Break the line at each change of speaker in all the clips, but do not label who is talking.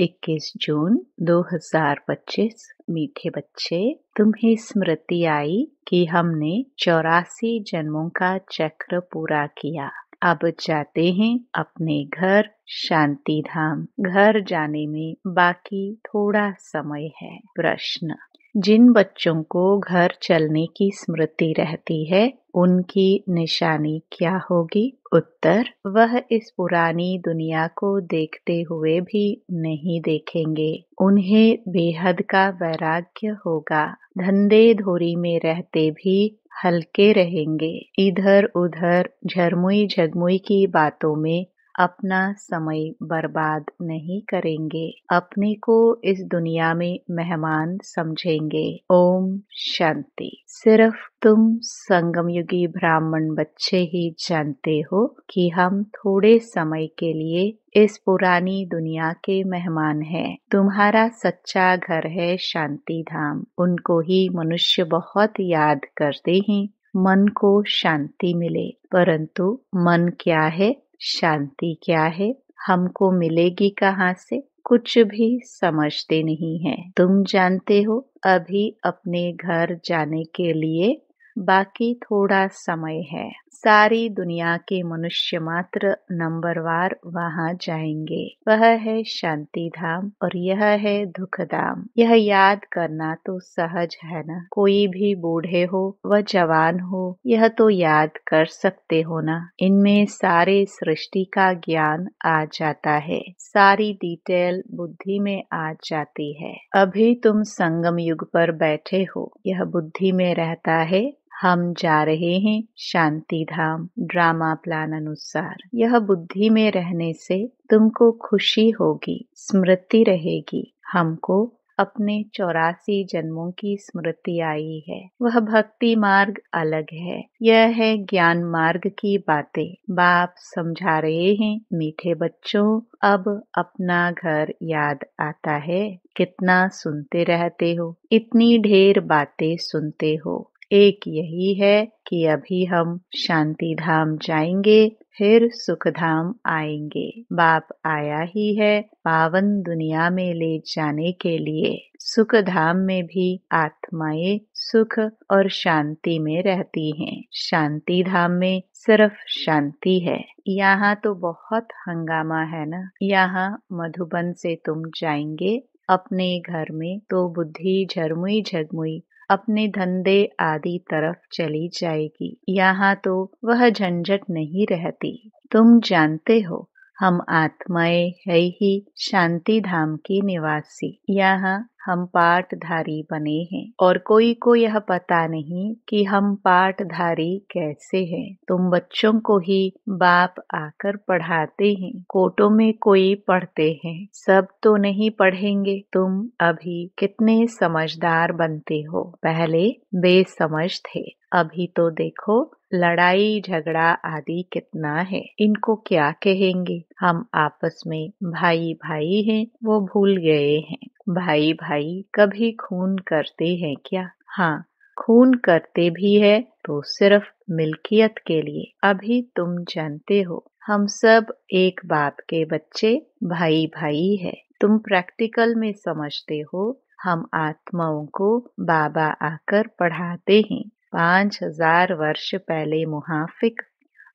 21 जून 2025। मीठे बच्चे, तुम्हें स्मृति आई कि हमने 84 जन्मों का चक्र पूरा किया। अब जाते हैं अपने घर शांति धाम। घर जाने में बाकी थोड़ा समय है। प्रश्न: जिन बच्चों को घर चलने की स्मृति रहती है उनकी निशानी क्या होगी? उत्तर: वह इस पुरानी दुनिया को देखते हुए भी नहीं देखेंगे। उन्हें बेहद का वैराग्य होगा। धंधे धोरी में रहते भी हल्के रहेंगे। इधर उधर झरमुई झगमुई की बातों में अपना समय बर्बाद नहीं करेंगे। अपने को इस दुनिया में मेहमान समझेंगे। ओम शांति। सिर्फ तुम संगमयुगी ब्राह्मण बच्चे ही जानते हो कि हम थोड़े समय के लिए इस पुरानी दुनिया के मेहमान हैं। तुम्हारा सच्चा घर है शांति धाम। उनको ही मनुष्य बहुत याद करते हैं। मन को शांति मिले, परंतु मन क्या है, शांति क्या है, हमको मिलेगी कहाँ से? कुछ भी समझते नहीं है। तुम जानते हो अभी अपने घर जाने के लिए बाकी थोड़ा समय है। सारी दुनिया के मनुष्य मात्र नंबरवार वहाँ जाएंगे। वह है शांति धाम और यह है दुख धाम। यह याद करना तो सहज है ना। कोई भी बूढ़े हो व जवान हो, यह तो याद कर सकते हो ना। इनमें सारे सृष्टि का ज्ञान आ जाता है। सारी डिटेल बुद्धि में आ जाती है। अभी तुम संगम युग पर बैठे हो, यह बुद्धि में रहता है। हम जा रहे हैं शांति धाम ड्रामा प्लान अनुसार। यह बुद्धि में रहने से तुमको खुशी होगी, स्मृति रहेगी। हमको अपने 84 जन्मों की स्मृति आई है। वह भक्ति मार्ग अलग है। यह है ज्ञान मार्ग की बातें। बाप समझा रहे हैं, मीठे बच्चों, अब अपना घर याद आता है। कितना सुनते रहते हो, इतनी ढेर बातें सुनते हो। एक यही है कि अभी हम शांति धाम जाएंगे, फिर सुख धाम आएंगे। बाप आया ही है पावन दुनिया में ले जाने के लिए। सुख धाम में भी आत्माएं सुख और शांति में रहती हैं। शांति धाम में सिर्फ शांति है। यहाँ तो बहुत हंगामा है ना। यहाँ मधुबन से तुम जाएंगे अपने घर में तो बुद्धि झरमुई झगमुई अपने धंधे आदि तरफ चली जाएगी। यहाँ तो वह झंझट नहीं रहती। तुम जानते हो हम आत्माएं है ही शांति धाम की निवासी। यहाँ हम पाठधारी बने हैं और कोई को यह पता नहीं कि हम पाठधारी कैसे हैं। तुम बच्चों को ही बाप आकर पढ़ाते हैं। कोटों में कोई पढ़ते हैं, सब तो नहीं पढ़ेंगे। तुम अभी कितने समझदार बनते हो। पहले बेसमझ थे, अभी तो देखो लड़ाई झगड़ा आदि कितना है। इनको क्या कहेंगे? हम आपस में भाई भाई हैं, वो भूल गए हैं। भाई भाई कभी खून करते हैं क्या? हाँ, खून करते भी है तो सिर्फ मिल्कियत के लिए। अभी तुम जानते हो हम सब एक बाप के बच्चे भाई भाई है। तुम प्रैक्टिकल में समझते हो। हम आत्माओं को बाबा आकर पढ़ाते हैं। 5000 वर्ष पहले मुहाफिक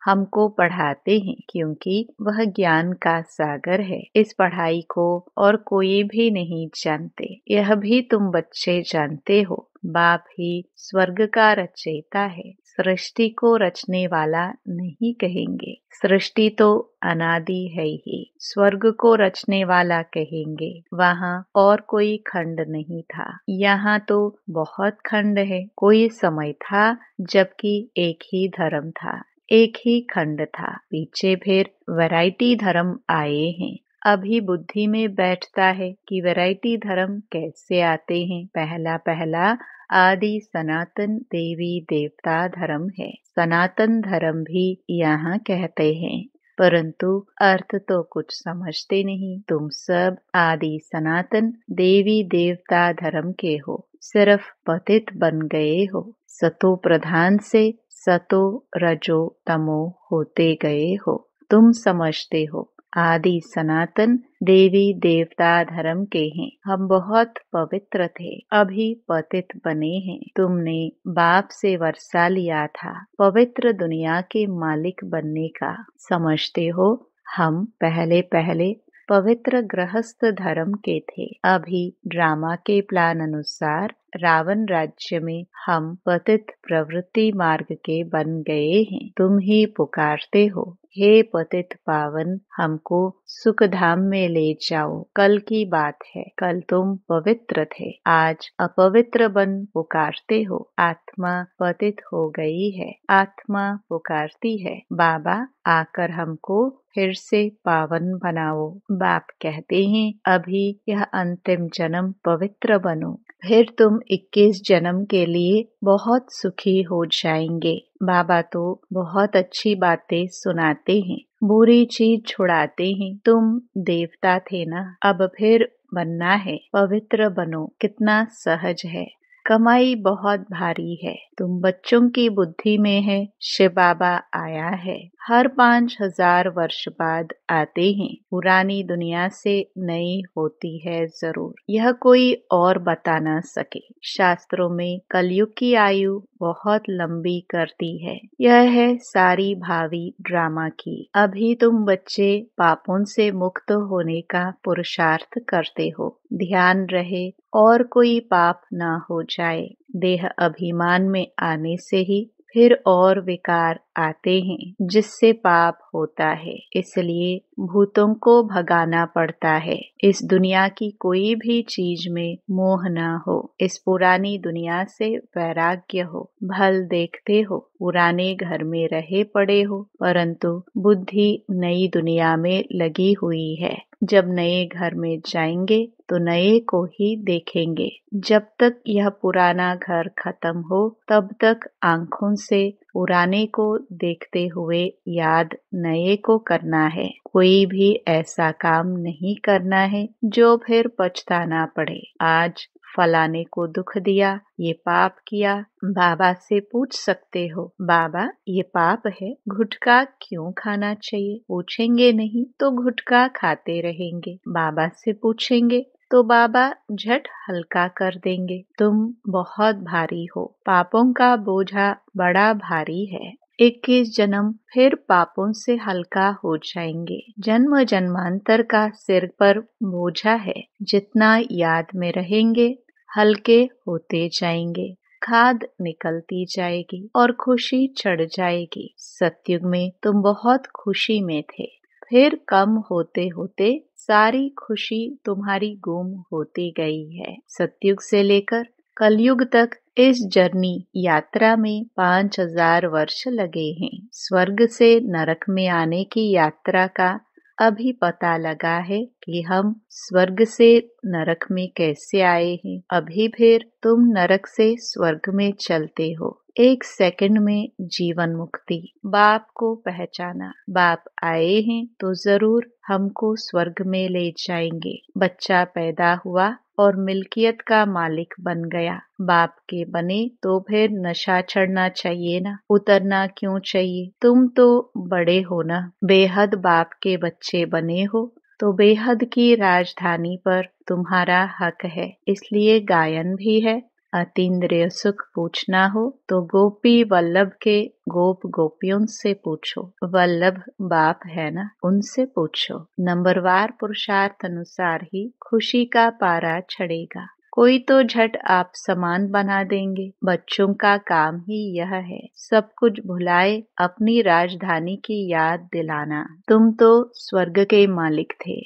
हमको पढ़ाते हैं, क्योंकि वह ज्ञान का सागर है। इस पढ़ाई को और कोई भी नहीं जानते। यह भी तुम बच्चे जानते हो। बाप ही स्वर्ग का रचयिता है। सृष्टि को रचने वाला नहीं कहेंगे। सृष्टि तो अनादि है ही। स्वर्ग को रचने वाला कहेंगे। वहाँ और कोई खंड नहीं था। यहाँ तो बहुत खंड है। कोई समय था जबकि एक ही धर्म था, एक ही खंड था। पीछे फिर वैरायटी धर्म आए हैं। अभी बुद्धि में बैठता है कि वैरायटी धर्म कैसे आते हैं। पहला पहला आदि सनातन देवी देवता धर्म है। सनातन धर्म भी यहाँ कहते हैं, परंतु अर्थ तो कुछ समझते नहीं। तुम सब आदि सनातन देवी देवता धर्म के हो, सिर्फ पतित बन गए हो। सतो प्रधान से सतो रजो तमो होते गए हो। तुम समझते हो आदि सनातन देवी देवता धर्म के हैं। हम बहुत पवित्र थे, अभी पतित बने हैं। तुमने बाप से वर्षा लिया था पवित्र दुनिया के मालिक बनने का। समझते हो, हम पहले पहले पवित्र गृहस्थ धर्म के थे। अभी ड्रामा के प्लान अनुसार रावण राज्य में हम पतित प्रवृत्ति मार्ग के बन गए हैं। तुम ही पुकारते हो, हे पतित पावन, हमको सुख धाम में ले जाओ। कल की बात है, कल तुम पवित्र थे, आज अपवित्र बन पुकारते हो। आत्मा पतित हो गई है, आत्मा पुकारती है, बाबा आकर हमको फिर से पावन बनाओ। बाप कहते हैं, अभी यह अंतिम जन्म पवित्र बनो, फिर तुम 21 जन्म के लिए बहुत सुखी हो जाएंगे। बाबा तो बहुत अच्छी बातें सुनाते हैं, बुरी चीज छुड़ाते हैं। तुम देवता थे ना, अब फिर बनना है, पवित्र बनो। कितना सहज है, कमाई बहुत भारी है, तुम बच्चों की बुद्धि में है। शिव बाबा आया है, हर 5000 वर्ष बाद आते हैं। पुरानी दुनिया से नई होती है जरूर, यह कोई और बता ना सके। शास्त्रों में कलयुग की आयु बहुत लंबी करती है। यह है सारी भावी ड्रामा की। अभी तुम बच्चे पापों से मुक्त होने का पुरुषार्थ करते हो। ध्यान रहे और कोई पाप ना हो जाए। देह अभिमान में आने से ही फिर और विकार आते हैं, जिससे पाप होता है। इसलिए भूतों को भगाना पड़ता है। इस दुनिया की कोई भी चीज में मोह न हो। इस पुरानी दुनिया से वैराग्य हो। भल देखते हो, पुराने घर में रहे पड़े हो, परंतु बुद्धि नई दुनिया में लगी हुई है। जब नए घर में जाएंगे तो नए को ही देखेंगे। जब तक यह पुराना घर खत्म हो, तब तक आंखों से पुराने को देखते हुए याद नए को करना है। कोई भी ऐसा काम नहीं करना है जो फिर पछताना पड़े। आज फलाने को दुख दिया, ये पाप किया। बाबा से पूछ सकते हो, बाबा ये पाप है, गुटखा क्यों खाना चाहिए? पूछेंगे नहीं तो गुटखा खाते रहेंगे। बाबा से पूछेंगे तो बाबा झट हल्का कर देंगे। तुम बहुत भारी हो, पापों का बोझा बड़ा भारी है। 21 जन्म फिर पापों से हल्का हो जाएंगे। जन्म जन्मांतर का सिर पर बोझा है, जितना याद में रहेंगे हल्के होते जाएंगे। खाद निकलती जाएगी और खुशी चढ़ जाएगी। सतयुग में तुम बहुत खुशी में थे, फिर कम होते होते सारी खुशी तुम्हारी गुम होती गई है। सतयुग से लेकर कलयुग तक इस जर्नी यात्रा में 5000 वर्ष लगे हैं। स्वर्ग से नरक में आने की यात्रा का अभी पता लगा है कि हम स्वर्ग से नरक में कैसे आए हैं। अभी फिर तुम नरक से स्वर्ग में चलते हो। 1 सेकंड में जीवन मुक्ति। बाप को पहचाना, बाप आए हैं तो जरूर हमको स्वर्ग में ले जाएंगे। बच्चा पैदा हुआ और मिल्कियत का मालिक बन गया। बाप के बने तो फिर नशा चढ़ना चाहिए ना, उतरना क्यों चाहिए? तुम तो बड़े हो ना, बेहद बाप के बच्चे बने हो तो बेहद की राजधानी पर तुम्हारा हक है। इसलिए गायन भी है। अतीन्द्रिय सुख पूछना हो तो गोपी वल्लभ के गोप गोपियों से पूछो। वल्लभ बाप है ना, उनसे पूछो। नंबरवार पुरुषार्थ अनुसार ही खुशी का पारा चढ़ेगा। कोई तो झट आप समान बना देंगे। बच्चों का काम ही यह है, सब कुछ भुलाए अपनी राजधानी की याद दिलाना। तुम तो स्वर्ग के मालिक थे।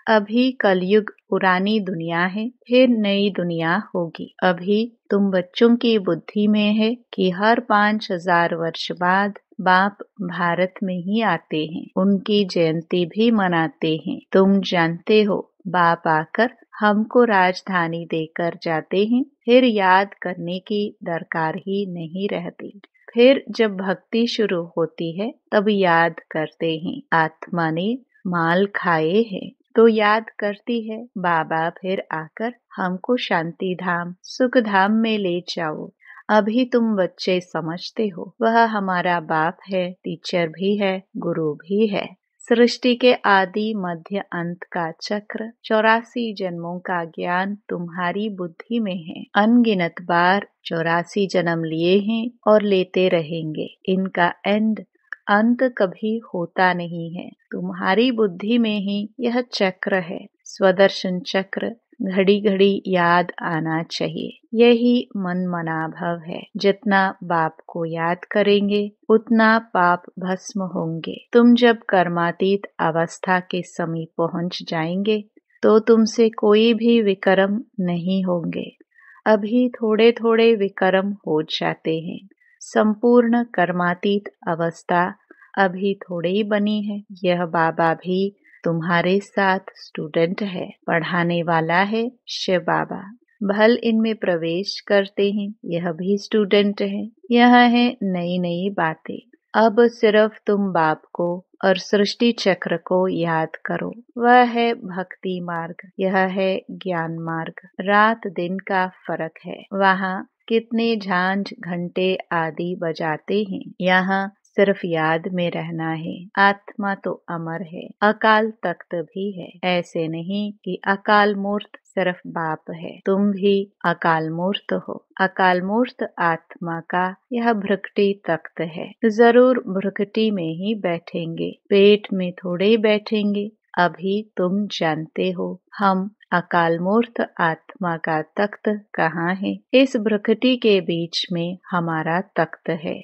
अभी कलयुग पुरानी दुनिया है, फिर नई दुनिया होगी। अभी तुम बच्चों की बुद्धि में है कि हर 5000 वर्ष बाद बाप भारत में ही आते हैं, उनकी जयंती भी मनाते हैं। तुम जानते हो, बाप आकर हमको राजधानी देकर जाते हैं, फिर याद करने की दरकार ही नहीं रहती। फिर जब भक्ति शुरू होती है तब याद करते हैं। आत्मा ने माल खाए हैं तो याद करती है, बाबा फिर आकर हमको शांति धाम सुख धाम में ले जाओ। अभी तुम बच्चे समझते हो, वह हमारा बाप है, टीचर भी है, गुरु भी है। सृष्टि के आदि मध्य अंत का चक्र 84 जन्मों का ज्ञान तुम्हारी बुद्धि में है। अनगिनत बार 84 जन्म लिए हैं और लेते रहेंगे। इनका अंत कभी होता नहीं है। तुम्हारी बुद्धि में ही यह चक्र है। स्वदर्शन चक्र घड़ी घड़ी याद आना चाहिए। यही मन मनाभव है। जितना बाप को याद करेंगे उतना पाप भस्म होंगे। तुम जब कर्मातीत अवस्था के समीप पहुंच जाएंगे तो तुमसे कोई भी विकर्म नहीं होंगे। अभी थोड़े थोड़े विकर्म हो जाते हैं। संपूर्ण कर्मातीत अवस्था अभी थोड़े ही बनी है। यह बाबा भी तुम्हारे साथ स्टूडेंट है, पढ़ाने वाला है शिव बाबा। भल इनमें प्रवेश करते हैं, यह भी स्टूडेंट है। यह है नई नई बातें। अब सिर्फ तुम बाप को और सृष्टि चक्र को याद करो। वह है भक्ति मार्ग, यह है ज्ञान मार्ग। रात दिन का फर्क है। वहाँ कितने झांझ घंटे आदि बजाते हैं, यहाँ सिर्फ याद में रहना है। आत्मा तो अमर है, अकाल तख्त भी है। ऐसे नहीं कि अकाल मूर्त सिर्फ बाप है, तुम भी अकाल मूर्त हो। अकाल मूर्त आत्मा का यह भ्रकटी तख्त है। जरूर भ्रकटी में ही बैठेंगे, पेट में थोड़े बैठेंगे। अभी तुम जानते हो हम अकाल मूर्त आत्मा का तख्त कहाँ है। इस भ्रकटी के बीच में हमारा तख्त है।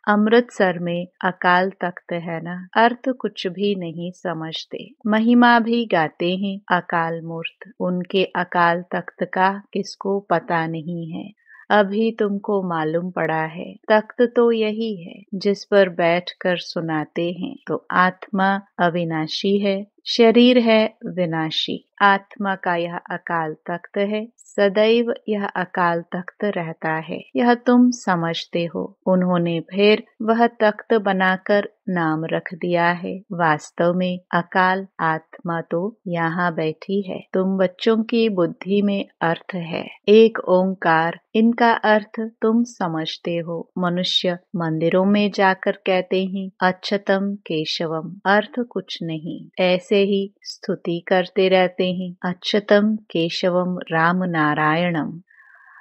अमृतसर में अकाल तख्त है ना। अर्थ कुछ भी नहीं समझते, महिमा भी गाते हैं अकाल मूर्त। उनके अकाल तख्त का किसको पता नहीं है। अभी तुमको मालूम पड़ा है। तख्त तो यही है जिस पर बैठकर सुनाते हैं। तो आत्मा अविनाशी है, शरीर है विनाशी। आत्मा का यह अकाल तख्त है, सदैव यह अकाल तख्त रहता है। यह तुम समझते हो। उन्होंने फिर वह तख्त बनाकर नाम रख दिया है। वास्तव में अकाल आत्मा तो यहाँ बैठी है। तुम बच्चों की बुद्धि में अर्थ है। एक ओंकार, इनका अर्थ तुम समझते हो। मनुष्य मंदिरों में जाकर कहते हैं अच्युतम केशवम, अर्थ कुछ नहीं, ऐसे ही स्तुति करते रहते हैं। अच्युतम केशवम राम नारायणम।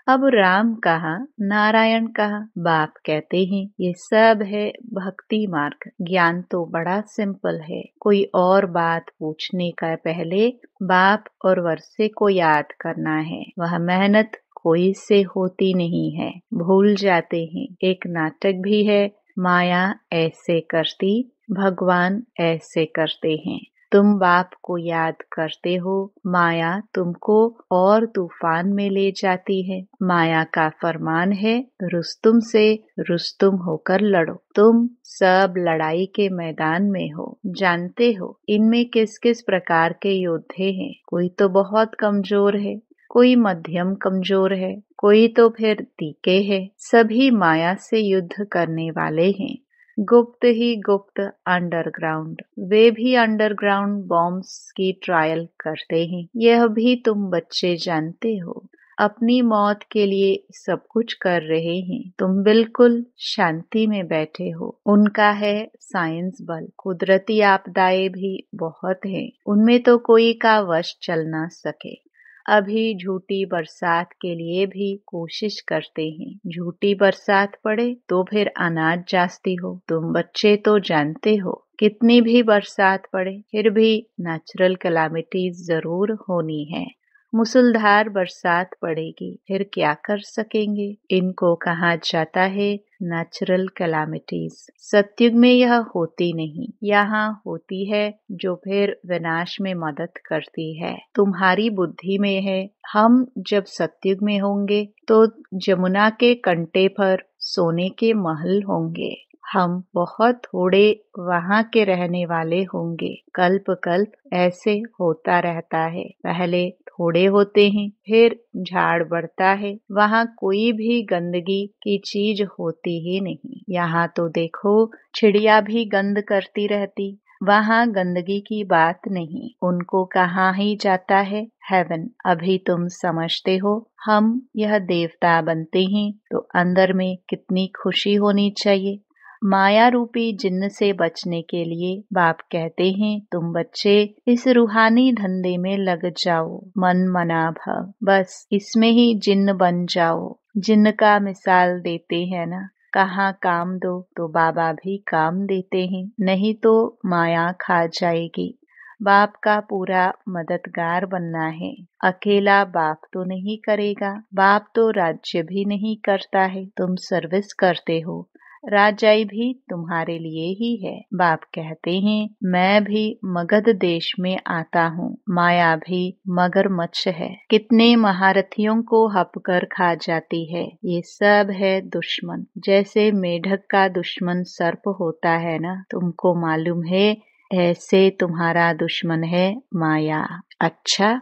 अब राम कहा, नारायण कहा, बाप कहते हैं ये सब है भक्ति मार्ग। ज्ञान तो बड़ा सिंपल है। कोई और बात पूछने का पहले बाप और वर्षे को याद करना है। वह मेहनत कोई से होती नहीं है, भूल जाते हैं। एक नाटक भी है, माया ऐसे करती, भगवान ऐसे करते हैं। तुम बाप को याद करते हो, माया तुमको और तूफान में ले जाती है। माया का फरमान है रुस्तुम से रुस्तुम होकर लड़ो। तुम सब लड़ाई के मैदान में हो, जानते हो इनमें किस किस प्रकार के योद्धे हैं। कोई तो बहुत कमजोर है, कोई मध्यम कमजोर है, कोई तो फिर तीखे है। सभी माया से युद्ध करने वाले हैं। गुप्त ही गुप्त अंडरग्राउंड, वे भी अंडरग्राउंड बॉम्ब्स की ट्रायल करते हैं। यह भी तुम बच्चे जानते हो। अपनी मौत के लिए सब कुछ कर रहे हैं। तुम बिल्कुल शांति में बैठे हो। उनका है साइंस बल। कुदरती आपदाएं भी बहुत हैं, उनमें तो कोई का वश चल ना सके। अभी झूठी बरसात के लिए भी कोशिश करते हैं। झूठी बरसात पड़े तो फिर अनाज जास्ती हो। तुम बच्चे तो जानते हो कितनी भी बरसात पड़े फिर भी नेचुरल कैलामिटीज जरूर होनी है। मुसलधार बरसात पड़ेगी, फिर क्या कर सकेंगे। इनको कहा जाता है नेचुरल कैलामिटीज। सतयुग में यह होती नहीं, यहाँ होती है जो फिर विनाश में मदद करती है। तुम्हारी बुद्धि में है हम जब सतयुग में होंगे तो जमुना के कंटे पर सोने के महल होंगे। हम बहुत थोड़े वहाँ के रहने वाले होंगे। कल्प कल्प ऐसे होता रहता है। पहले थोड़े होते हैं, फिर झाड़ बढ़ता है। वहाँ कोई भी गंदगी की चीज होती ही नहीं। यहाँ तो देखो चिड़िया भी गंद करती रहती। वहाँ गंदगी की बात नहीं। उनको कहाँ ही जाता है हेवन। अभी तुम समझते हो हम यह देवता बनते हैं तो अंदर में कितनी खुशी होनी चाहिए। माया रूपी जिन्न से बचने के लिए बाप कहते हैं तुम बच्चे इस रूहानी धंधे में लग जाओ, मन मना भव, बस इसमें ही जिन्न बन जाओ। जिन्न का मिसाल देते हैं ना, कहाँ काम दो तो बाबा भी काम देते हैं, नहीं तो माया खा जाएगी। बाप का पूरा मददगार बनना है। अकेला बाप तो नहीं करेगा, बाप तो राज्य भी नहीं करता है, तुम सर्विस करते हो। राजाई भी तुम्हारे लिए ही है। बाप कहते हैं मैं भी मगध देश में आता हूँ, माया भी मगरमच्छ है, कितने महारथियों को हपकर खा जाती है। ये सब है दुश्मन। जैसे मेढक का दुश्मन सर्प होता है ना, तुमको मालूम है, ऐसे तुम्हारा दुश्मन है माया। अच्छा,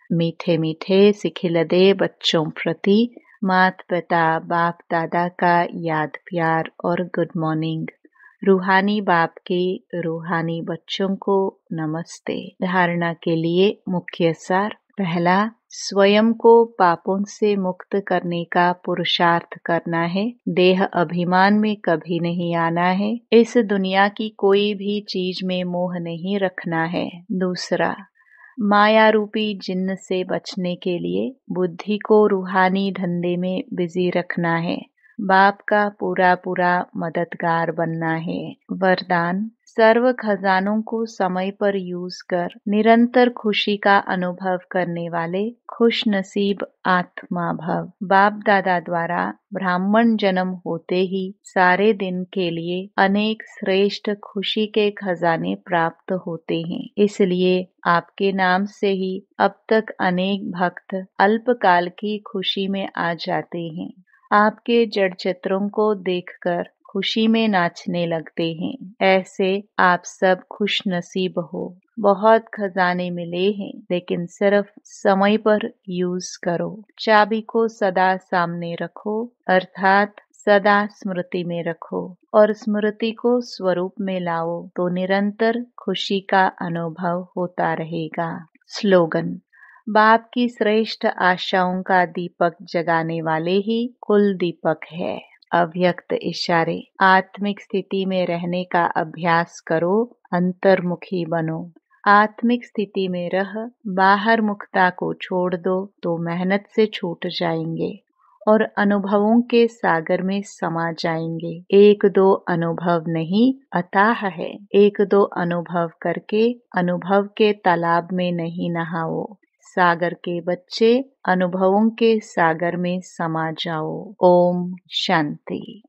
मीठे मीठे सिखिलदे बच्चों प्रति माता पिता बाप दादा का याद प्यार और गुड मॉर्निंग। रूहानी बाप के रूहानी बच्चों को नमस्ते। धारणा के लिए मुख्य सार। पहला, स्वयं को पापों से मुक्त करने का पुरुषार्थ करना है। देह अभिमान में कभी नहीं आना है। इस दुनिया की कोई भी चीज में मोह नहीं रखना है। दूसरा, माया रूपी जिन्न से बचने के लिए बुद्धि को रूहानी धंधे में बिजी रखना है। बाप का पूरा पूरा मददगार बनना है। वरदान, सर्व खजानों को समय पर यूज कर निरंतर खुशी का अनुभव करने वाले खुश नसीब आत्मा भव। बाप दादा द्वारा ब्राह्मण जन्म होते ही सारे दिन के लिए अनेक श्रेष्ठ खुशी के खजाने प्राप्त होते हैं। इसलिए आपके नाम से ही अब तक अनेक भक्त अल्पकाल की खुशी में आ जाते हैं। आपके जड़ चित्रों को देखकर खुशी में नाचने लगते हैं। ऐसे आप सब खुश नसीब हो। बहुत खजाने मिले हैं, लेकिन सिर्फ समय पर यूज करो। चाबी को सदा सामने रखो, अर्थात सदा स्मृति में रखो और स्मृति को स्वरूप में लाओ तो निरंतर खुशी का अनुभव होता रहेगा। स्लोगन, बाप की श्रेष्ठ आशाओं का दीपक जगाने वाले ही कुल दीपक है। अव्यक्त इशारे, आत्मिक स्थिति में रहने का अभ्यास करो, अंतर्मुखी बनो। आत्मिक स्थिति में रह बाहर मुखता को छोड़ दो तो मेहनत से छूट जाएंगे और अनुभवों के सागर में समा जाएंगे। एक दो अनुभव नहीं, अथाह है। एक दो अनुभव करके अनुभव के तालाब में नहीं नहाओ। सागर के बच्चे अनुभवों के सागर में समा जाओ। ओम शांति।